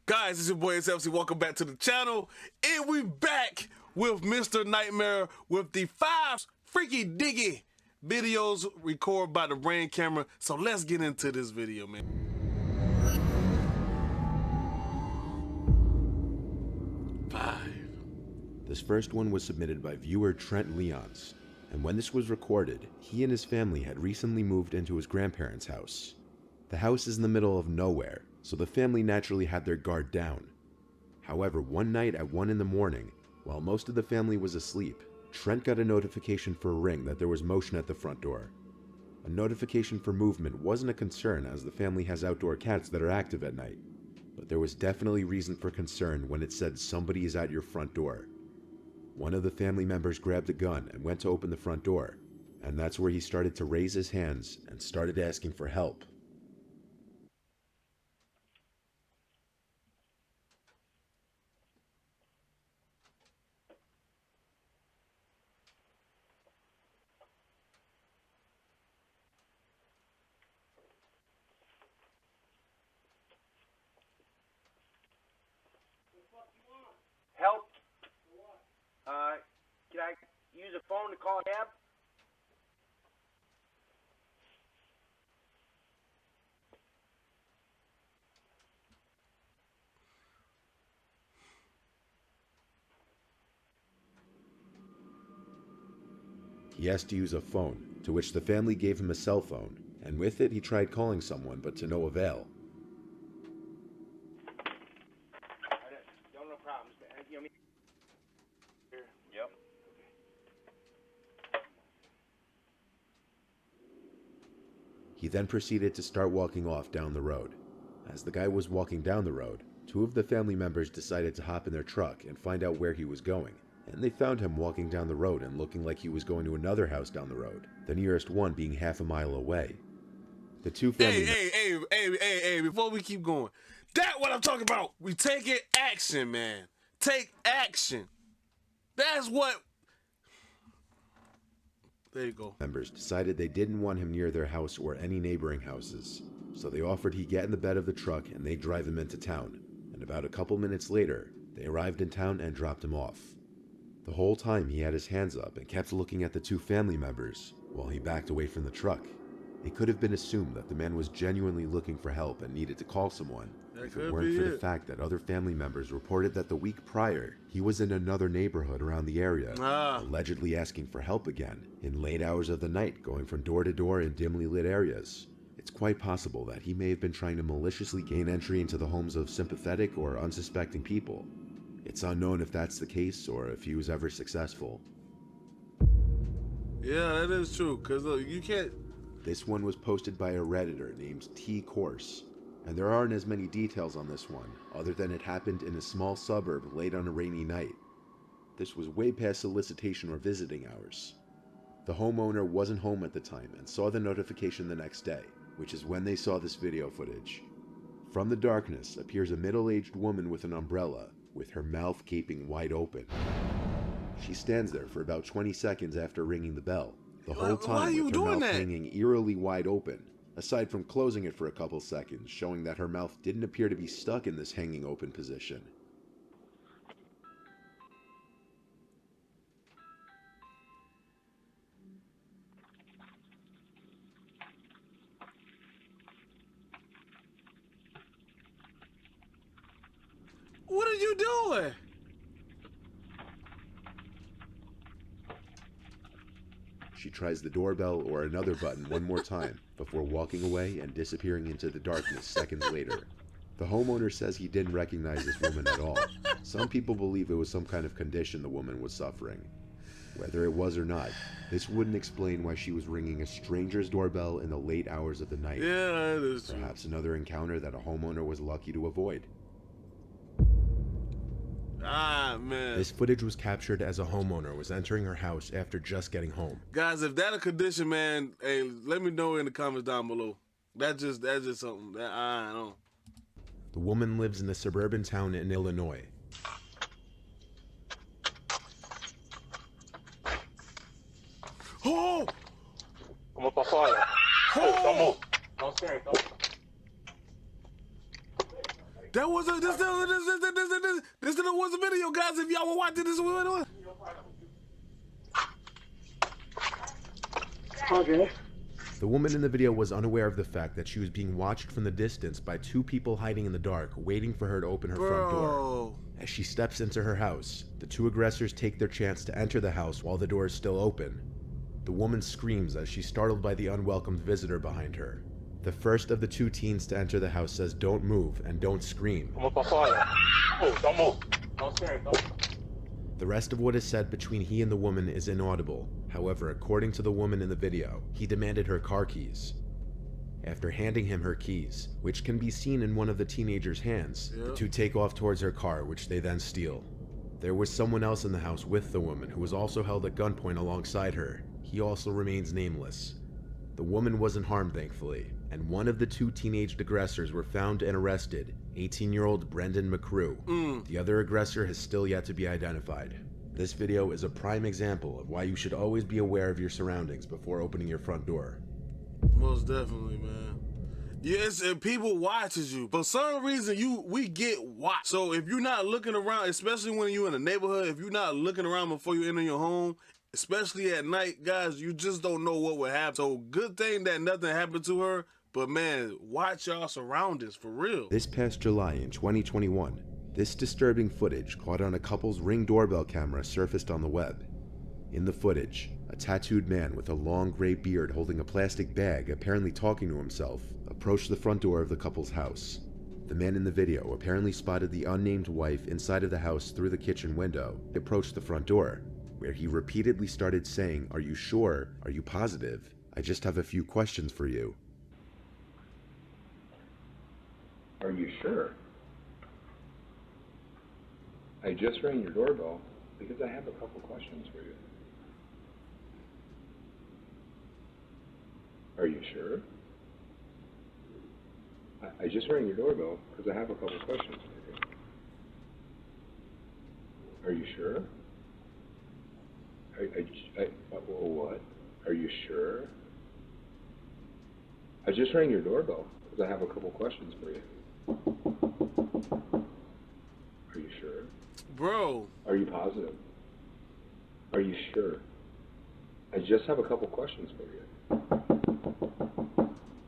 Guys, it's your boy SFC. Welcome back to the channel. And we back with Mr. Nightmare with the 5 freaky diggy videos recorded by the Brain camera. So let's get into this video, man. This first one was submitted by viewer Trent Leons, and when this was recorded, he and his family had recently moved into his grandparents' house. The house is in the middle of nowhere, so the family naturally had their guard down. However, one night at 1 in the morning, while most of the family was asleep, Trent got a notification for a ring that there was motion at the front door. A notification for movement wasn't a concern as the family has outdoor cats that are active at night, but there was definitely reason for concern when it said somebody is at your front door. One of the family members grabbed a gun and went to open the front door, and that's where he started to raise his hands and started asking for help. Help? Can I use a phone to call a cab? He asked to use a phone, to which the family gave him a cell phone, and with it he tried calling someone but to no avail. No problems. Yep. He then proceeded to start walking off down the road. As the guy was walking down the road, 2 of the family members decided to hop in their truck and find out where he was going, and they found him walking down the road and looking like he was going to another house down the road, the nearest one being half a mile away. The 2 family Hey, before we keep going, that's what I'm talking about. We taking action, man. Take action. That's what. There you go. members decided they didn't want him near their house or any neighboring houses, so they offered he get in the bed of the truck and they'd drive him into town, and about a couple minutes later, they arrived in town and dropped him off. The whole time he had his hands up and kept looking at the 2 family members while he backed away from the truck. It could have been assumed that the man was genuinely looking for help and needed to call someone, if it weren't for the fact that other family members reported that the week prior, he was in another neighborhood around the area, allegedly asking for help again, in late hours of the night, going from door to door in dimly lit areas. It's quite possible that he may have been trying to maliciously gain entry into the homes of sympathetic or unsuspecting people. It's unknown if that's the case or if he was ever successful. Yeah, that is true, because you can't. This one was posted by a Redditor named T Course, and there aren't as many details on this one, other than it happened in a small suburb late on a rainy night. This was way past solicitation or visiting hours. The homeowner wasn't home at the time and saw the notification the next day, which is when they saw this video footage. From the darkness appears a middle-aged woman with an umbrella, with her mouth gaping wide open. She stands there for about 20 seconds after ringing the bell, the whole time with her mouth hanging eerily wide open, aside from closing it for a couple seconds, showing that her mouth didn't appear to be stuck in this hanging open position. What are you doing? She tries the doorbell or another button one more time before walking away and disappearing into the darkness seconds later. The homeowner says he didn't recognize this woman at all. Some people believe it was some kind of condition the woman was suffering. Whether it was or not, this wouldn't explain why she was ringing a stranger's doorbell in the late hours of the night. Yeah, that is true. Perhaps another encounter that a homeowner was lucky to avoid. Ah, man. This footage was captured as a homeowner was entering her house after just getting home. Guys, if that a condition, man, hey, let me know in the comments down below. That's just something that I don't know. The woman lives in a suburban town in Illinois. Oh! Como pra fora. Oh! Não sei, então. That was a video, guys. If y'all were watching this, what we're doing. Okay. The woman in the video was unaware of the fact that she was being watched from the distance by two people hiding in the dark, waiting for her to open her front door. Bro. As she steps into her house, the two aggressors take their chance to enter the house while the door is still open. The woman screams as she's startled by the unwelcomed visitor behind her. The first of the two teens to enter the house says, "Don't move and don't scream." Vamos pra fora. Move, don't move. Don't scare, don't. The rest of what is said between he and the woman is inaudible. However, according to the woman in the video, he demanded her car keys. After handing him her keys, which can be seen in one of the teenager's hands, the two take off towards her car, which they then steal. There was someone else in the house with the woman who was also held at gunpoint alongside her. He also remains nameless. The woman wasn't harmed, thankfully, and one of the two teenage aggressors were found and arrested, 18-year-old Brendan McCrew. The other aggressor has still yet to be identified. This video is a prime example of why you should always be aware of your surroundings before opening your front door. Most definitely, man. Yes, and people watches you. For some reason, we get watched. So if you're not looking around, especially when you're in a neighborhood, if you're not looking around before you enter your home, especially at night, guys, you just don't know what would happen. So good thing that nothing happened to her. But man, watch y'all surroundings for real. This past July in 2021, this disturbing footage caught on a couple's Ring doorbell camera surfaced on the web. In the footage, a tattooed man with a long gray beard holding a plastic bag, apparently talking to himself, approached the front door of the couple's house. The man in the video apparently spotted the unnamed wife inside of the house through the kitchen window. He approached the front door, where he repeatedly started saying, "Are you sure? Are you positive? I just have a few questions for you." Are you sure? I just rang your doorbell because I have a couple questions for you. Are you sure? I just rang your doorbell because I have a couple questions for you. Are you sure? What? Are you sure? I just rang your doorbell because I have a couple questions for you. Are you sure? Bro. Are you positive? Are you sure? I just have a couple questions for you.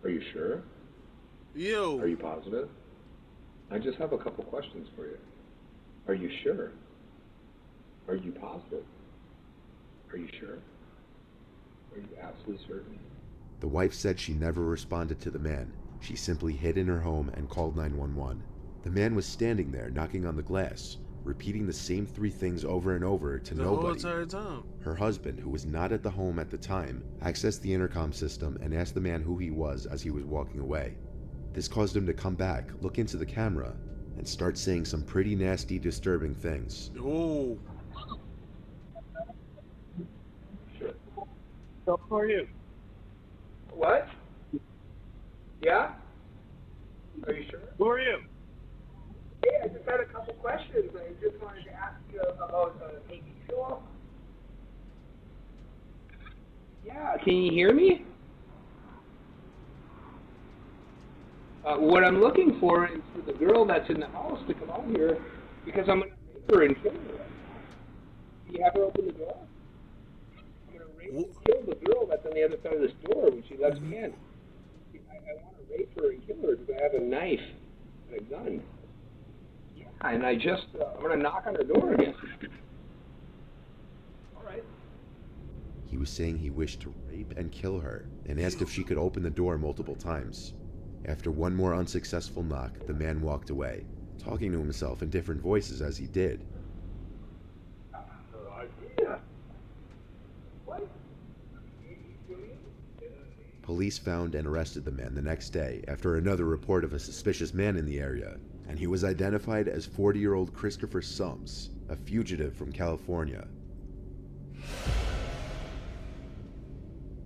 Are you sure? Yo. Are you positive? I just have a couple questions for you. Are you sure? Are you positive? Are you sure? Are you absolutely certain? The wife said she never responded to the man. She simply hid in her home and called 911. The man was standing there knocking on the glass, repeating the same three things over and over to The nobody. whole entire time. Her husband, who was not at the home at the time, accessed the intercom system and asked the man who he was as he was walking away. This caused him to come back, look into the camera, and start saying some pretty nasty, disturbing things. Oh. So who are you? What? Yeah? Are you sure? Who are you? Hey, I just had a couple questions. I just wanted to ask you about baby fuel. Yeah, can you hear me? What I'm looking for is for the girl that's in the house to come out here because I'm going to rape her and kill her. Can you have her open the door? I'm going to rape and kill the girl that's on the other side of this door when she lets me in. I want to rape her and kill her because I have a knife and a gun. Yeah, and I'm going to knock on her door again. All right. He was saying he wished to rape and kill her and asked if she could open the door multiple times. After one more unsuccessful knock, the man walked away, talking to himself in different voices as he did. Police found and arrested the man the next day after another report of a suspicious man in the area, and he was identified as 40-year-old Christopher Sums, a fugitive from California.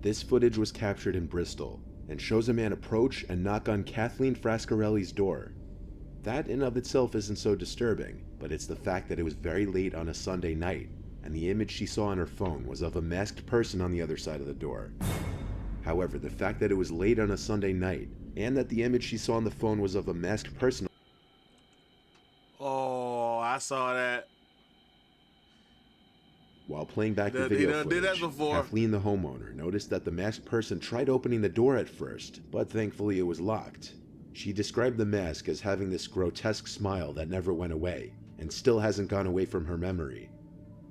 This footage was captured in Bristol and shows a man approach and knock on Kathleen Frascarelli's door. That in of itself isn't so disturbing, but it's the fact that it was very late on a Sunday night, and the image she saw on her phone was of a masked person on the other side of the door. However, the fact that it was late on a Sunday night, and that the image she saw on the phone was of a masked person... I saw that. While playing back the He video done did that footage, before. Kathleen, the homeowner, noticed that the masked person tried opening the door at first, but thankfully it was locked. She described the mask as having this grotesque smile that never went away, and still hasn't gone away from her memory.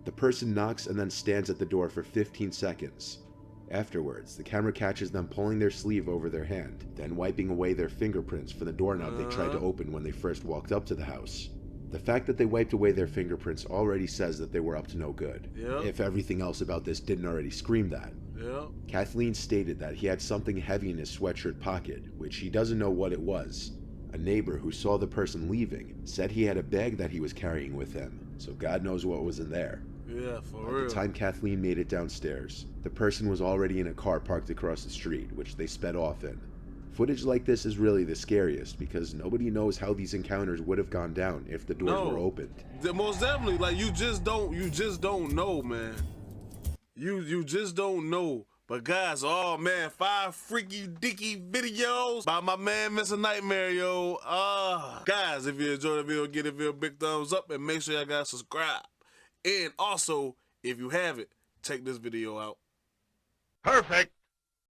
The person knocks and then stands at the door for 15 seconds. Afterwards, the camera catches them pulling their sleeve over their hand, then wiping away their fingerprints for the doorknob they tried to open when they first walked up to the house. The fact that they wiped away their fingerprints already says that they were up to no good, if everything else about this didn't already scream that. Kathleen stated that he had something heavy in his sweatshirt pocket, which he doesn't know what it was. A neighbor who saw the person leaving said he had a bag that he was carrying with him, so God knows what was in there. Yeah, for real. By the time Kathleen made it downstairs, the person was already in a car parked across the street, which they sped off in. Footage like this is really the scariest because nobody knows how these encounters would have gone down if the doors were opened. Most definitely, like you just don't know, man. You just don't know. But guys, oh man, 5 freaky dicky videos by my man Mr. Nightmare, yo. Guys, if you enjoyed the video, give the video a big thumbs up and make sure y'all guys subscribe. And also, if you haven't, check this video out. Perfect.